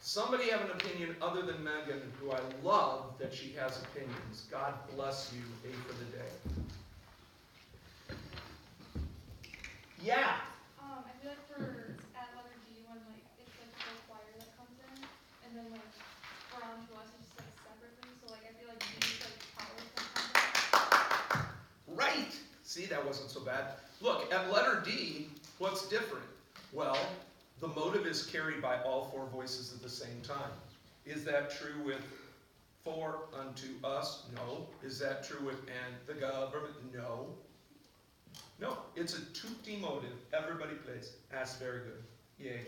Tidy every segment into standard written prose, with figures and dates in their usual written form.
Somebody have an opinion other than Megan, who I love that she has opinions. God bless you, A for the day. Yeah. I feel like for at letter D, when like it's like the choir that comes in, and then like around to us it's just like separately. So like I feel like D is like power comes in. Right. See, that wasn't so bad. Look, at letter D, what's different? Well, the motive is carried by all four voices at the same time. Is that true with for unto us? No. Is that true with and the government? No. No, it's a tutti motive. Everybody plays. That's very good. Yay.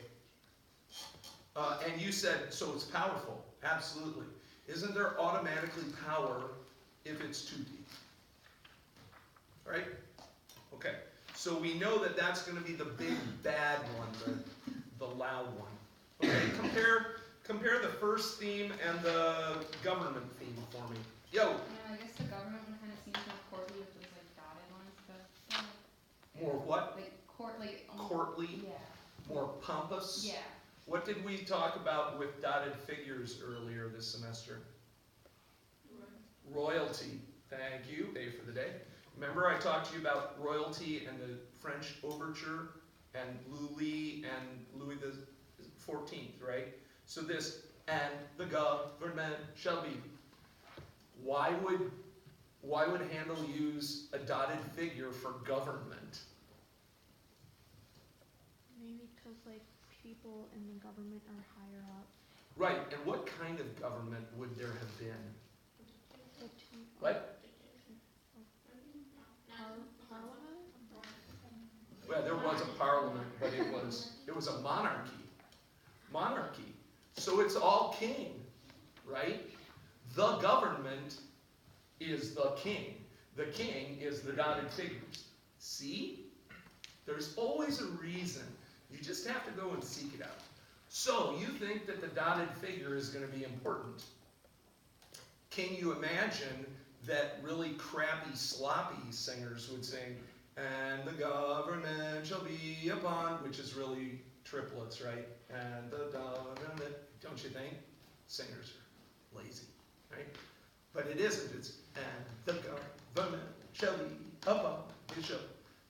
And you said, so it's powerful. Absolutely. Isn't there automatically power if it's tutti? Right? Okay. So we know that that's going to be the big bad one, the loud one. Okay, compare the first theme and the government theme for me. Yo. Yeah, I guess the government one kind of seems more courtly with those like dotted ones, but More what? like Courtly. Yeah. More pompous. Yeah. What did we talk about with dotted figures earlier this semester? Royalty. Thank you, A for the day. Remember I talked to you about royalty and the French overture and Louis and Louis the 14th, right? So this, and the government shall be. Why would Handel use a dotted figure for government? Maybe because like people in the government are higher up. Right, and what kind of government would there have been? The two. What? Parliament? Well, there was a parliament, but it was a monarchy. Monarchy. So it's all king, right? The government is the king. The king is the dotted figures. See? There's always a reason. You just have to go and seek it out. So you think that the dotted figure is going to be important. Can you imagine that really crappy, sloppy singers would sing, and the government shall be upon, which is really triplets, right? And the government, don't you think? Singers are lazy, right? But it isn't. It's, and the government shall be upon his shoulder.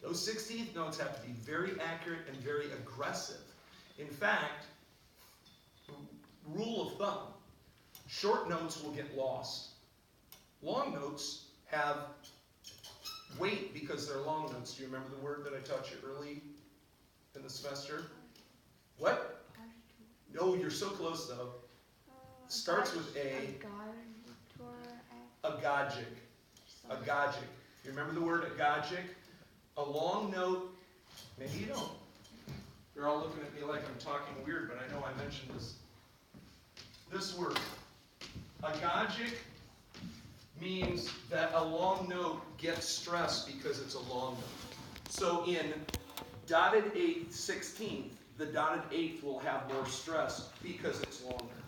Those 16th notes have to be very accurate and very aggressive. In fact, rule of thumb, short notes will get lost. Long notes have weight because they're long notes. Do you remember the word that I taught you early in the semester? What? No, you're so close though. Starts with A. Agagic. Agagic. You remember the word agagic? A long note, maybe you don't. You're all looking at me like I'm talking weird, but I know I mentioned this word. Agagic means that a long note gets stressed because it's a long note. So in dotted 8th, 16th, the dotted 8th will have more stress because it's longer.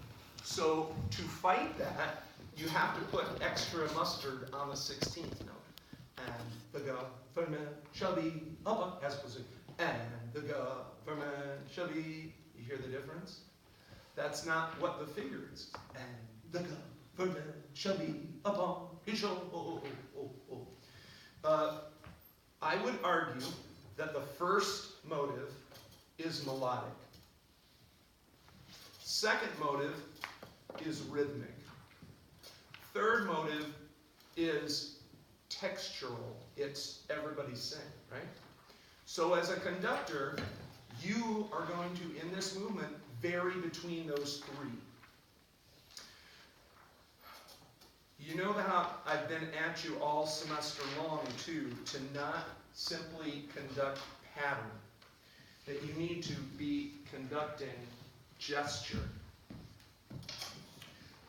So to fight that, you have to put extra mustard on the 16th note. And the government shall be up as opposed to, and the government shall be, you hear the difference? That's not what the figure is. And the government shall be upon his shoulder. I would argue that the first motive is melodic. Second motive is rhythmic. Third motive is textural. It's everybody sing, right? So as a conductor, you are going to, in this movement, vary between those three. You know how I've been at you all semester long, too, to not simply conduct pattern, that you need to be conducting gesture.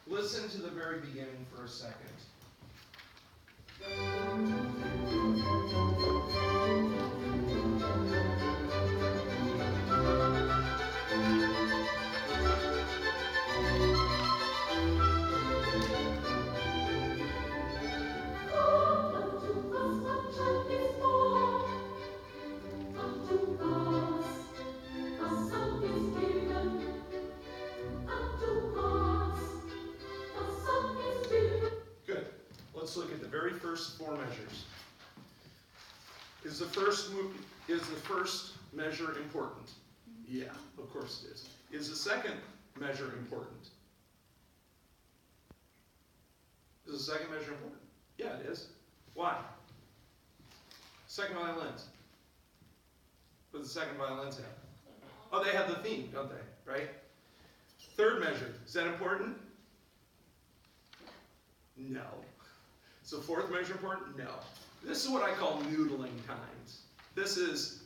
Listen to the very beginning for a second. first four measures. Is the first measure important? Yeah, of course it is. Is the second measure important? Is the second measure important? Yeah, it is. Why? Second violins. What does the second violins have? Oh, they have the theme, don't they? Right? Third measure. Is that important? No. Is the fourth measure important? No. This is what I call noodling times. This is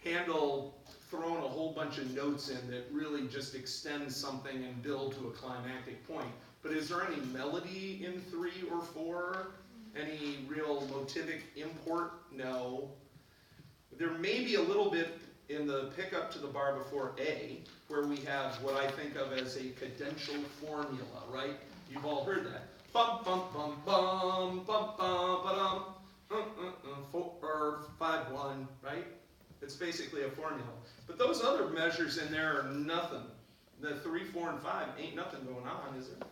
Handel throwing a whole bunch of notes in that really just extend something and build to a climactic point. But is there any melody in 3 or 4? Any real motivic import? No. There may be a little bit in the pickup to the bar before A, where we have what I think of as a cadential formula, right? You've all heard that. Bum bum bum bum bum bum ba-dum 4 5 1, right? It's basically a formula. But those other measures in there are nothing. The 3, 4, and 5 ain't nothing going on, is there?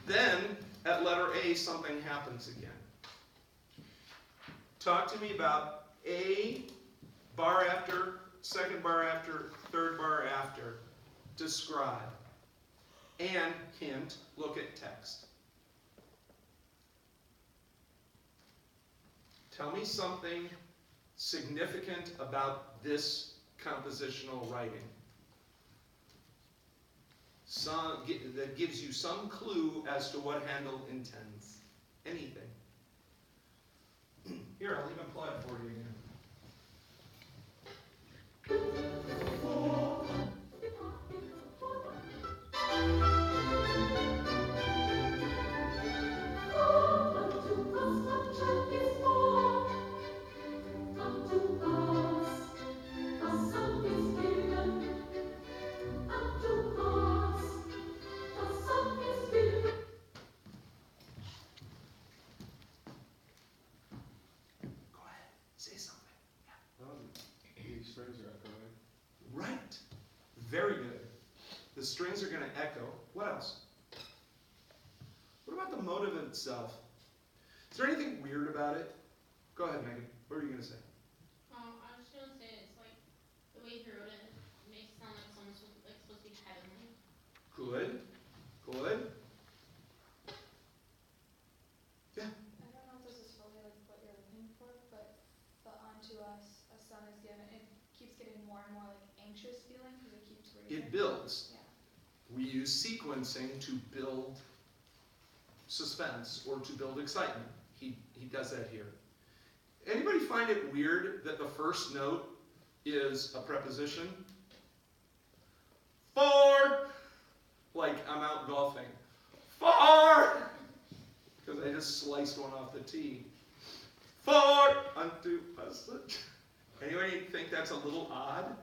Then at letter A, something happens again. Talk to me about A, bar after, second bar after, third bar after. Describe. And hint, look at text. Tell me something significant about this compositional writing. That gives you some clue as to what Handel intends. Anything. Here, I'll even play it for you again. Say something. Yeah. The strings are echoing. Right. Very good. The strings are going to echo. What else? What about the motive itself? Is there anything weird about it? Go ahead, Megan. What were you going to say? I was just gonna say it's like the way he wrote it makes it sound like someone's supposed to be heavenly. Good. Good. Yeah. I don't know if this is fully like what you're looking for, but the unto us a son is given, it keeps getting more and more like anxious feeling because it keeps reading. It builds. Yeah. We use sequencing to build suspense or to build excitement. He does that here. Anybody find it weird that the first note is a preposition? For, like I'm out golfing. For, because I just sliced one off the tee. For unto us. Anybody think that's a little odd?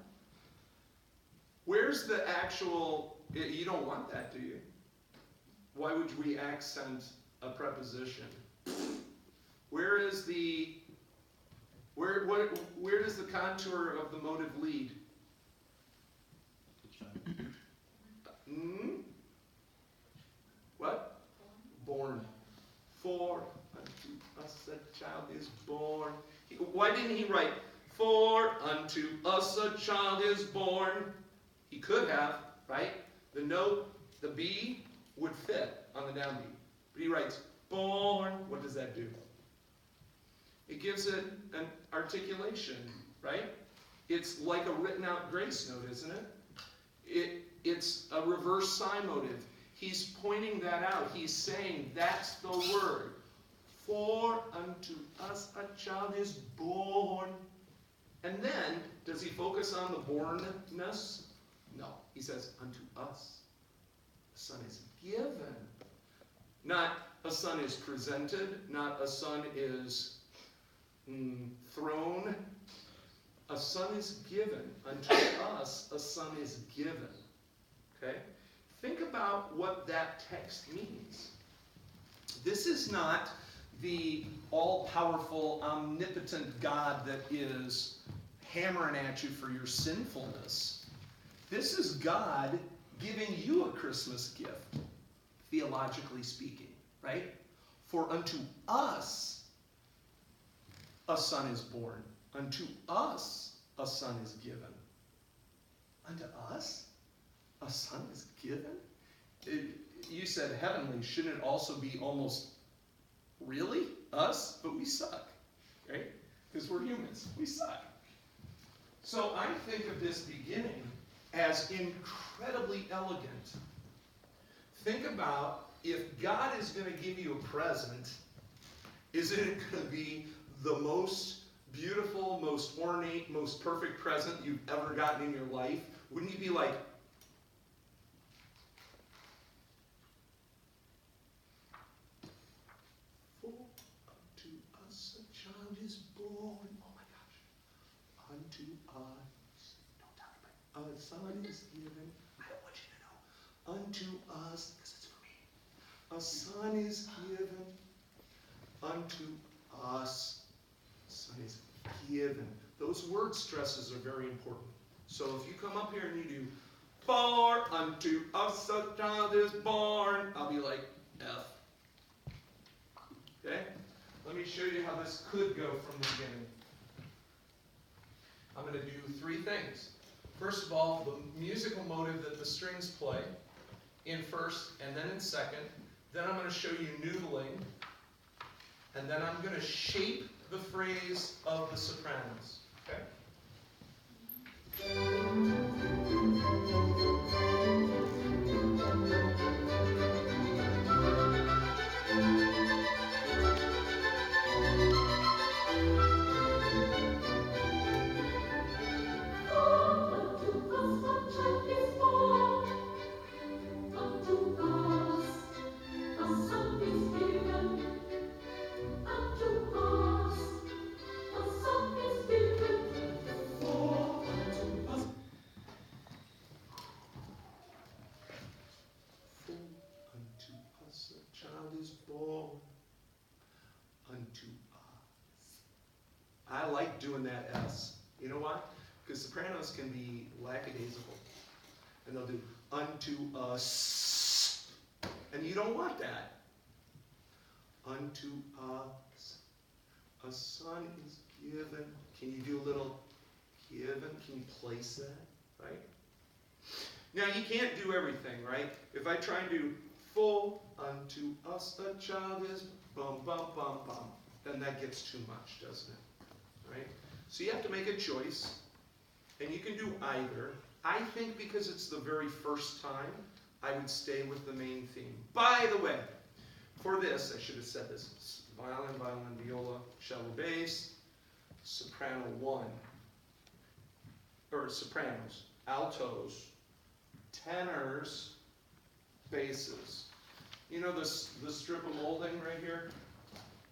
Where's the actual, you don't want that, do you? Why would we accent a preposition? Where is the, where does the contour of the motive lead? What? Born. For unto us a child is born. Why didn't he write, for unto us a child is born? He could have, right? The note, the B, would fit on the downbeat. But he writes, born. What does that do? It gives it an articulation, right? It's like a written out grace note, isn't it? It's a reverse psi motive. He's pointing that out. He's saying that's the word. For unto us a child is born. And then, does he focus on the bornness? No. He says, unto us a son is given. Not a son is presented. Not a son is thrown. A son is given. Unto us a son is given. Okay? Think about what that text means. This is not the all-powerful, omnipotent God that is hammering at you for your sinfulness. This is God giving you a Christmas gift, theologically speaking, right? For unto us a son is born. Unto us a son is given. Unto us a son is given? You said heavenly. Shouldn't it also be almost really us? But we suck, right? Because we're humans. We suck. So I think of this beginning as incredibly elegant. Think about if God is going to give you a present, isn't it going to be the most beautiful, most ornate, most perfect present you've ever gotten in your life? Wouldn't you be like, for unto us a child is born. Oh my gosh. Unto us, don't tell anybody, a son is given. I don't want you to know. Unto us, because it's for me. A son is given. Unto us, a son is given. Those word stresses are very important. So if you come up here and you do, for unto us a child is born, I'll be like, F. Okay? Let me show you how this could go from the beginning. I'm going to do three things. First of all, the musical motive that the strings play in first and then in second. Then I'm going to show you noodling. And then I'm going to shape the phrase of the sopranos. Okay? I like doing that S. You know why? Because sopranos can be lackadaisical. And they'll do unto us. And you don't want that. Unto us a son is given. Can you do a little given? Can you place that? Right? Now you can't do everything, right? If I try and do full unto us a child is bum bum bum bum, then that gets too much, doesn't it? Right? So you have to make a choice, and you can do either. I think because it's the very first time, I would stay with the main theme. By the way, for this, I should have said this, violin, violin, viola, cello, bass, soprano 1, or sopranos, altos, tenors, basses. You know this strip of molding right here?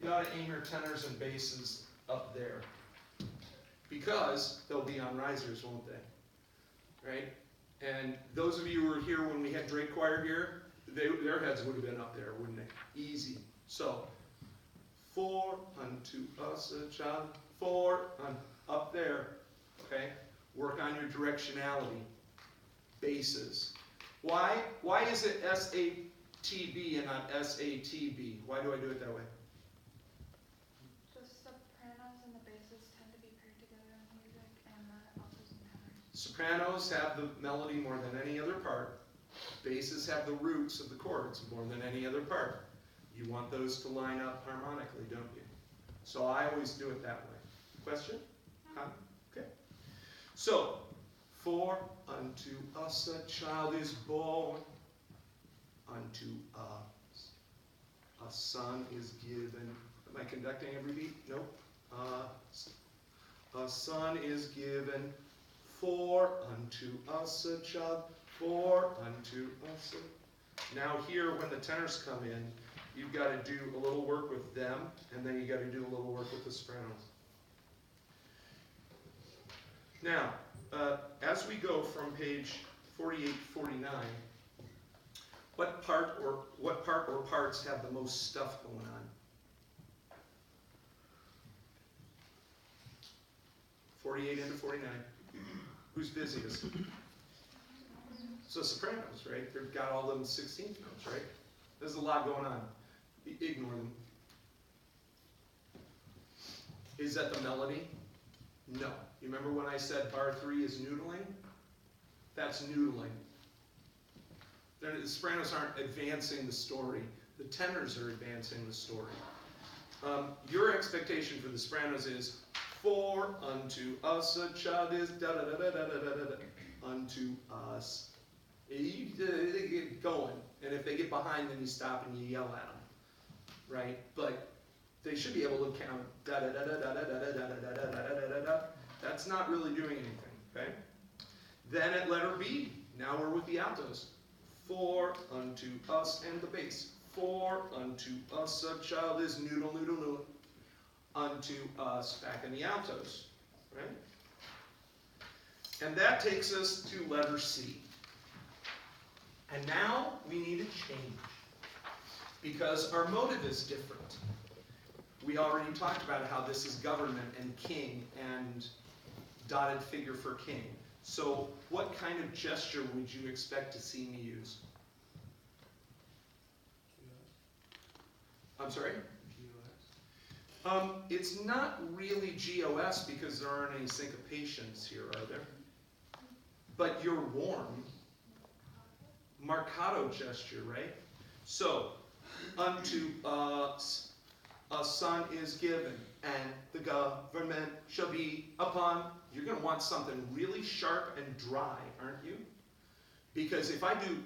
You ought to aim your tenors and basses up there. Because they'll be on risers, won't they? Right? And those of you who were here when we had Drake Choir here, their heads would have been up there, wouldn't they? Easy. So, for unto us a child, for, up there. Okay? Work on your directionality. Basses. Why? Why is it S-A-T-B and not S-A-T-B? Why do I do it that way? The sopranos and the basses tend to be paired together in music, and the altos and tenors. Sopranos have the melody more than any other part. Basses have the roots of the chords more than any other part. You want those to line up harmonically, don't you? So I always do it that way. Question? Huh? Okay. So, for unto us a child is born, unto us a son is given. Am I conducting every beat? Nope. A son is given, for unto us a child, for unto us a... Now here, when the tenors come in, you've got to do a little work with them, and then you've got to do a little work with the sopranos. Now, as we go from page 48 to 49, what part or parts have the most stuff going on? 48 into 49. Who's busiest? So sopranos, right? They've got all them 16th notes, right? There's a lot going on. Ignore them. Is that the melody? No. You remember when I said bar 3 is noodling? That's noodling. The sopranos aren't advancing the story. The tenors are advancing the story. Your expectation for the sopranos is, for unto us a child is da-da-da-da-da-da-da-da, unto us. They get going. And if they get behind, then you stop and you yell at them. Right? But they should be able to count da-da-da-da-da-da-da-da-da-da-da-da-da-da. That's not really doing anything. Okay? Then at letter B, now we're with the altos. For unto us, and the bass. For unto us a child is noodle, noodle, noodle. Unto us, back in the altos. Right? And that takes us to letter C. And now we need a change. Because our motive is different. We already talked about how this is government and king and dotted figure for king. So what kind of gesture would you expect to see me use? I'm sorry? It's not really GOS because there aren't any syncopations here, are there? But you're warm. Marcato gesture, right? So, unto us a son is given, and the government shall be upon. You're going to want something really sharp and dry, aren't you? Because if I do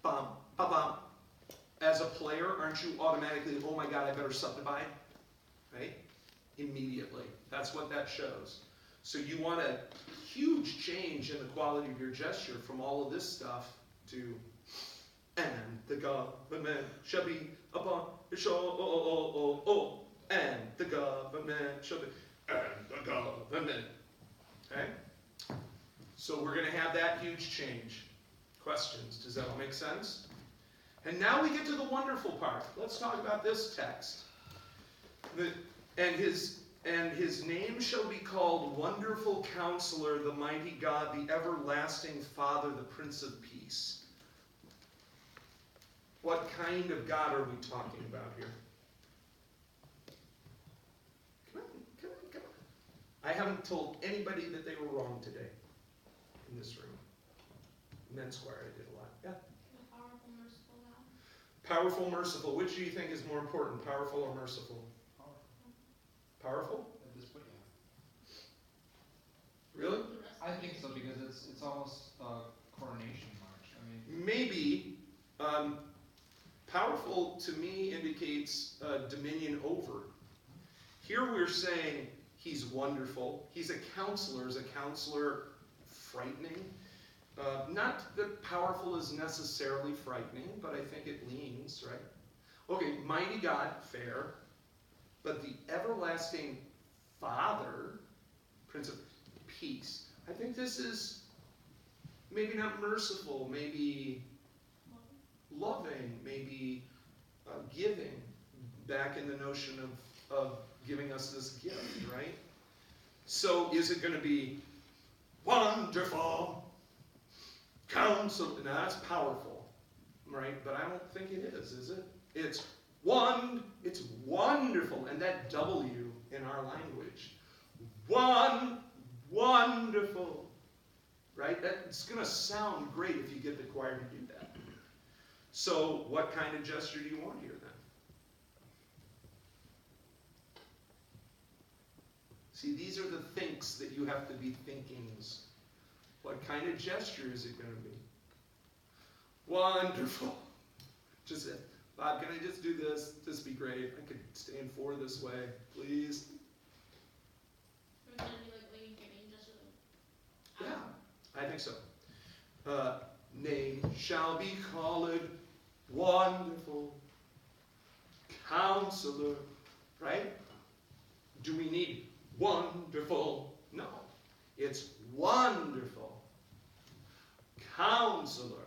bum, ba-bum, as a player, aren't you automatically, oh my God, I better subdivide? Right? Immediately. That's what that shows. So you want a huge change in the quality of your gesture from all of this stuff to, and the government shall be upon the shore, and the government shall be, and the government. Okay? So we're going to have that huge change. Questions? Does that all make sense? And now we get to the wonderful part. Let's talk about this text. And his name shall be called Wonderful Counselor, the Mighty God, the Everlasting Father, the Prince of Peace. What kind of God are we talking about here? Come on. I haven't told anybody that they were wrong today in this room. Men's choir, I did a lot. Yeah? The powerful, merciful God. Powerful, merciful. Which do you think is more important, powerful or merciful? Powerful? At this point, yeah. Really? The rest I of think it. so because it's almost a coronation march. I mean, Maybe. Powerful to me indicates dominion over. Here we're saying he's wonderful. He's a counselor. Is a counselor frightening? Not that powerful is necessarily frightening, but I think it leans, right? Okay, mighty God, fair. But the everlasting Father, Prince of Peace. I think this is maybe not merciful, maybe loving, maybe giving, back in the notion of giving us this gift, right? So is it going to be wonderful counsel? Now that's powerful, right? But I don't think it is it? It's wonderful, and that W in our language. Wonderful, right? That's going to sound great if you get the choir to do that. So what kind of gesture do you want here then? See, these are the thinks that you have to be thinkings. What kind of gesture is it going to be? Wonderful. Just Bob, can I just do this? This would be great. I could stand for this way, please. Or is it gonna be like when you're giving just like, Yeah, I think so. Name shall be called Wonderful Counselor, right? Do we need wonderful? No. It's wonderful Counselor.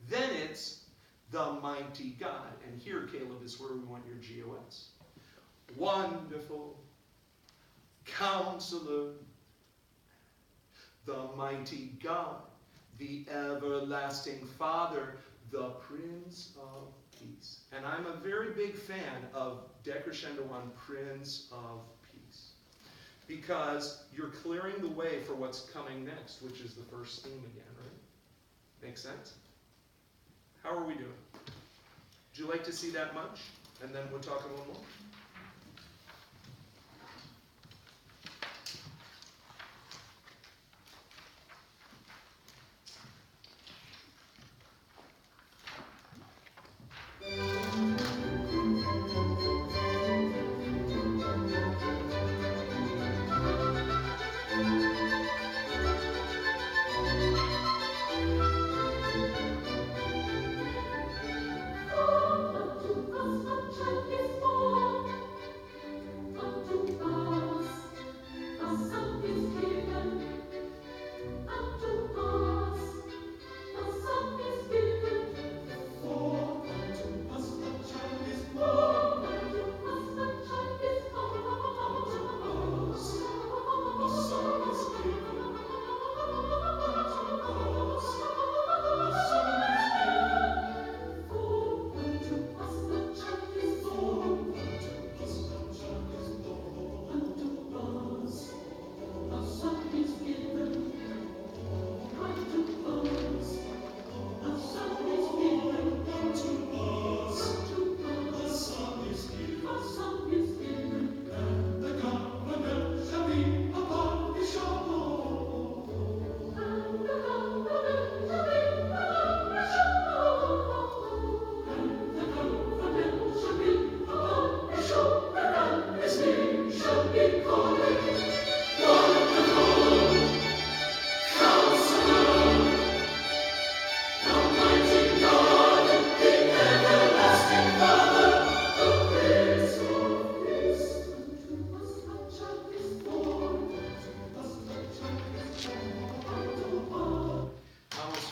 Then it's the mighty God. And here, Caleb, is where we want your GOS. Wonderful Counselor, the mighty God, the everlasting Father, the Prince of Peace. And I'm a very big fan of decrescendo on Prince of because you're clearing the way for what's coming next, which is the first theme again, right? Make sense? How are we doing? Would you like to see that much? And then we'll talk a little more.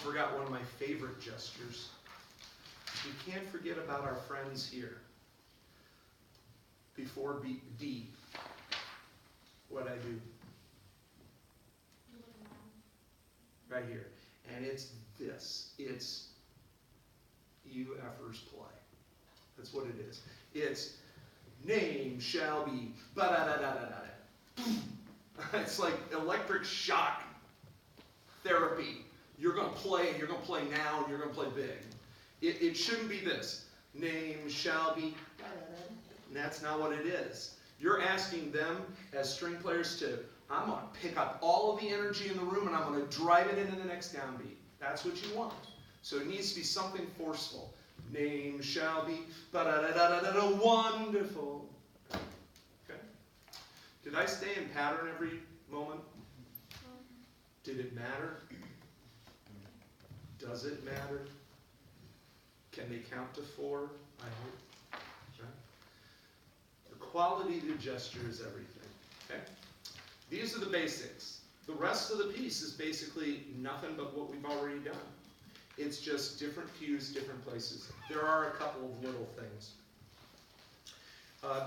Forgot one of my favorite gestures. We can't forget about our friends here. Before D, what I do. Right here. And it's this. It's you effers play. That's what it is. It's name shall be ba-da-da-da-da-da. It's like electric shock therapy. You're going to play, and you're going to play now, and you're going to play big. It shouldn't be this. Name shall be, and that's not what it is. You're asking them as string players to, I'm going to pick up all of the energy in the room, and I'm going to drive it into the next downbeat. That's what you want. So it needs to be something forceful. Name shall be, ba-da-da-da-da-da, wonderful. Okay? Did I stay in pattern every moment? Did it matter? Does it matter? Can they count to 4? I hope. Okay. The quality of the gesture is everything. Okay? These are the basics. The rest of the piece is basically nothing but what we've already done. It's just different cues, different places. There are a couple of little things.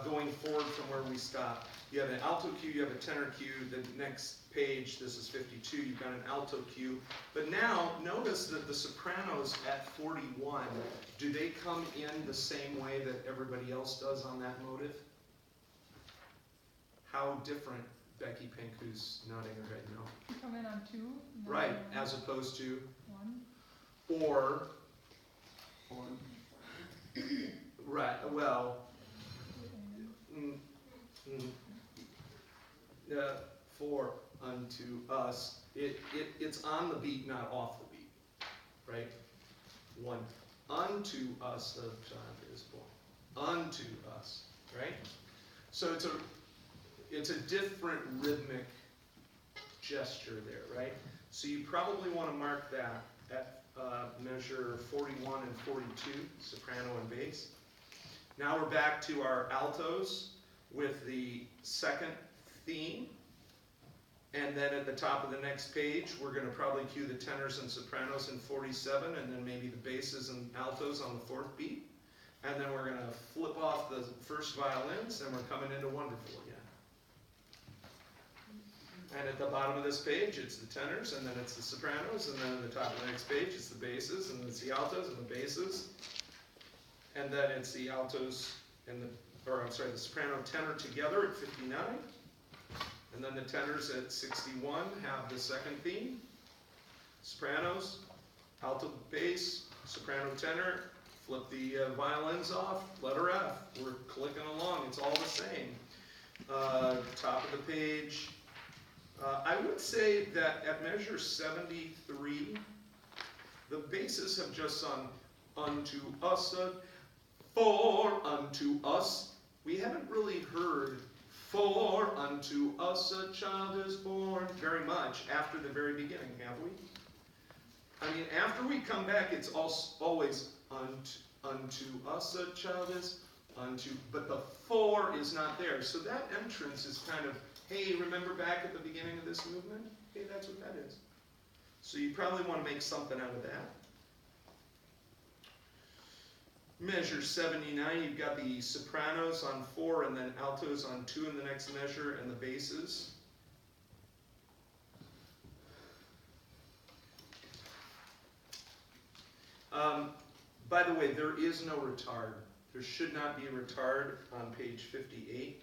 Going forward from where we stopped, you have an alto cue, you have a tenor cue. The next page, this is 52, you've got an alto cue. But now, notice that the sopranos at 41, do they come in the same way that everybody else does on that motive? How different, Becky Pink, who's nodding her head no? You come in on 2? Right, as opposed to 1? or, right, well, for unto us, it's on the beat, not off the beat, right? 1, unto us the child is born, unto us, right? So it's a different rhythmic gesture there, right? So you probably want to mark that at measure 41 and 42, soprano and bass. Now we're back to our altos with the second theme. And then at the top of the next page, we're going to probably cue the tenors and sopranos in 47, and then maybe the basses and altos on the 4th beat. And then we're going to flip off the first violins, and we're coming into Wonderful again. And at the bottom of this page, it's the tenors, and then it's the sopranos, and then at the top of the next page, it's the basses, and it's the altos and the basses. And then it's the altos and the soprano tenor together at 59. And then the tenors at 61 have the second theme. Sopranos, alto bass, soprano tenor, flip the violins off, letter F. We're clicking along, it's all the same. Top of the page. I would say that at measure 73, the basses have just sung unto us, for unto us. We haven't really heard for unto us a child is born very much after the very beginning, have we? I mean, after we come back, it's always unto us a child is, but the for is not there. So that entrance is kind of, hey, remember back at the beginning of this movement? Hey, that's what that is. So you probably want to make something out of that. Measure 79, you've got the sopranos on 4 and then altos on 2 in the next measure and the basses. By the way, there is no retard. There should not be a retard on page 58.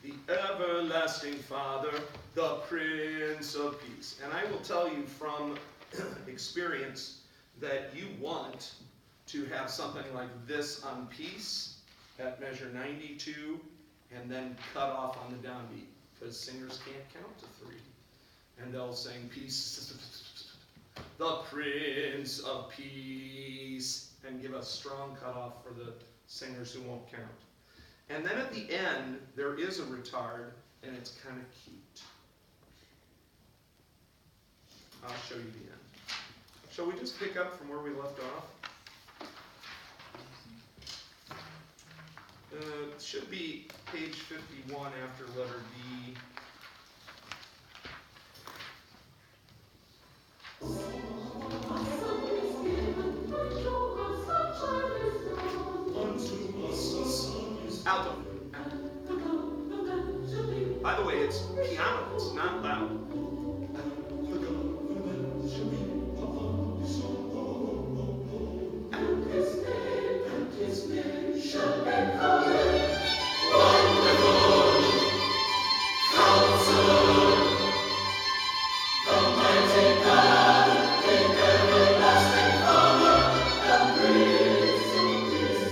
The everlasting Father, the Prince of Peace. And I will tell you from experience that you want to have something like this on peace at measure 92 and then cut off on the downbeat because singers can't count to 3. And they'll sing peace, the Prince of Peace, and give a strong cutoff for the singers who won't count. And then at the end, there is a retard, and it's kind of cute. I'll show you the end. Shall we just pick up from where we left off? It should be page 51 after letter D. Alto. By the way, it's piano, it's not loud. And his name shall be called Wonderful Counselor, the mighty God, the everlasting Father, the Prince of Peace.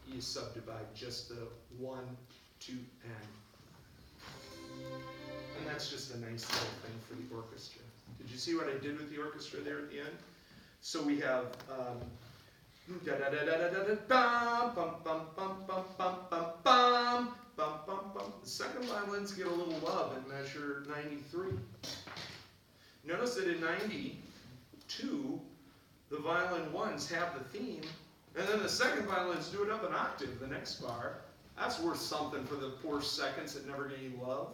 You subdivide just the 1 to N. And that's just a nice little thing for the orchestra. Did you see what I did with the orchestra there at the end? So we have Da da da da da da da bum bum bum bum bum bum bum bum bum bum. The second violins get a little love in measure 93. Notice that in 92, the violin ones have the theme, and then the second violins do it up an octave, the next bar. That's worth something for the poor seconds that never get any love.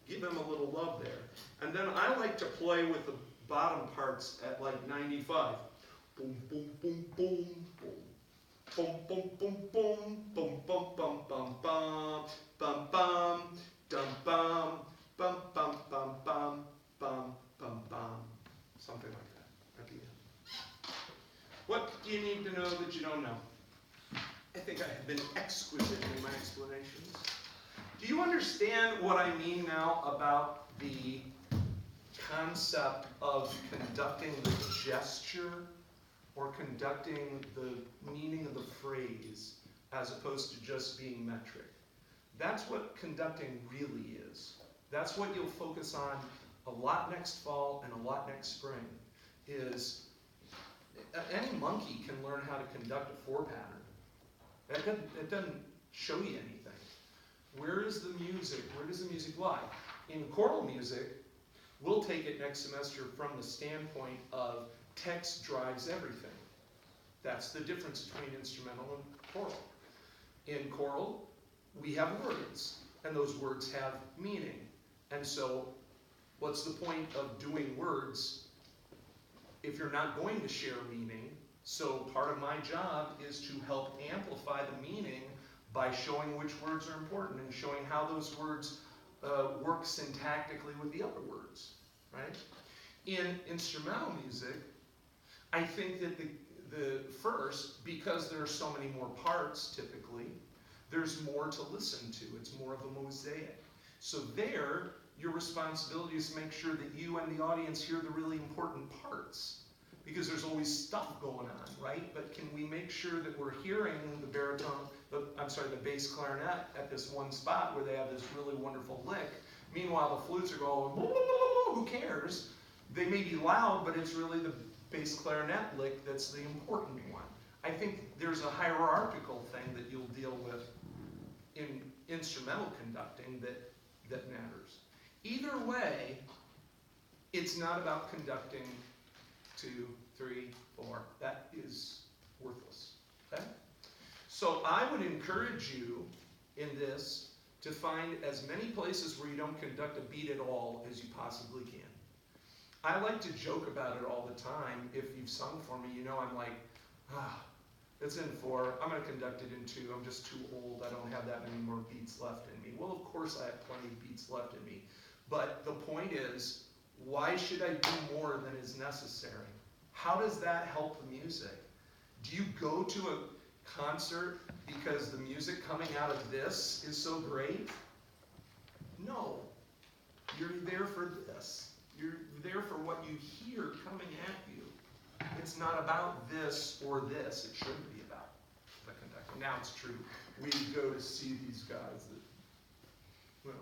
Give them a little love there. And then I like to play with the bottom parts at like 95. Boom, boom, boom, boom, boom. Boom, boom, boom, boom, boom, boom, bum, bum, bum, bum, bum, dum, bum, bum, bum, bum, bum, bum, bum, bum. Something like that at the end. What do you need to know that you don't know? I think I have been exquisite in my explanations. Do you understand what I mean now about the concept of conducting the gesture or conducting the meaning of the phrase as opposed to just being metric? That's what conducting really is. That's what you'll focus on a lot next fall and a lot next spring, is any monkey can learn how to conduct a 4 pattern. It doesn't show you anything. Where is the music? Where does the music lie? In choral music, we'll take it next semester from the standpoint of text drives everything. That's the difference between instrumental and choral. In choral, we have words, and those words have meaning. And so, what's the point of doing words if you're not going to share meaning? So part of my job is to help amplify the meaning by showing which words are important and showing how those words work syntactically with the other words, right? In instrumental music, I think that the first, because there are so many more parts typically, there's more to listen to. It's more of a mosaic. So there, your responsibility is to make sure that you and the audience hear the really important parts, because there's always stuff going on, right? But can we make sure that we're hearing the baritone, the bass clarinet at this one spot where they have this really wonderful lick? Meanwhile, the flutes are going, who cares? They may be loud, but it's really the bass clarinet lick that's the important one. I think there's a hierarchical thing that you'll deal with in instrumental conducting that matters. Either way, it's not about conducting 2, 3, 4. That is worthless. Okay? So I would encourage you in this to find as many places where you don't conduct a beat at all as you possibly can. I like to joke about it all the time. If you've sung for me, you know I'm like, it's in 4, I'm going to conduct it in 2, I'm just too old, I don't have that many more beats left in me. Well, of course I have plenty of beats left in me. But the point is, why should I do more than is necessary? How does that help the music? Do you go to a concert because the music coming out of this is so great? No. You're there for this. You're there for what you hear coming at you. It's not about this or this. It shouldn't be about the conducting. Now it's true. We go to see these guys that,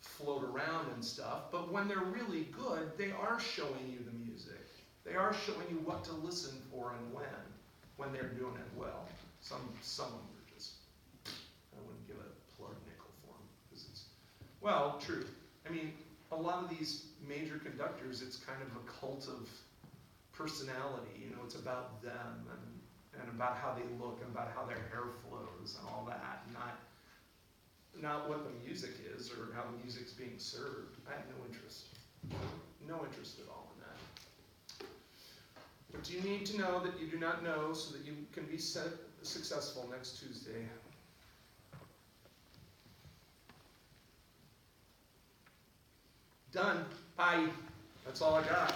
float around and stuff, but when they're really good, they are showing you the music. They are showing you what to listen for and when they're doing it well. Some of them are just, I wouldn't give a plug nickel for them, because it's, well, true. I mean, a lot of these major conductors, it's kind of a cult of personality, it's about them and about how they look and about how their hair flows and all that, not what the music is or how the music's being served. I have no interest. No interest at all in that. What do you need to know that you do not know so that you can be successful next Tuesday? Done. Bye. That's all I got.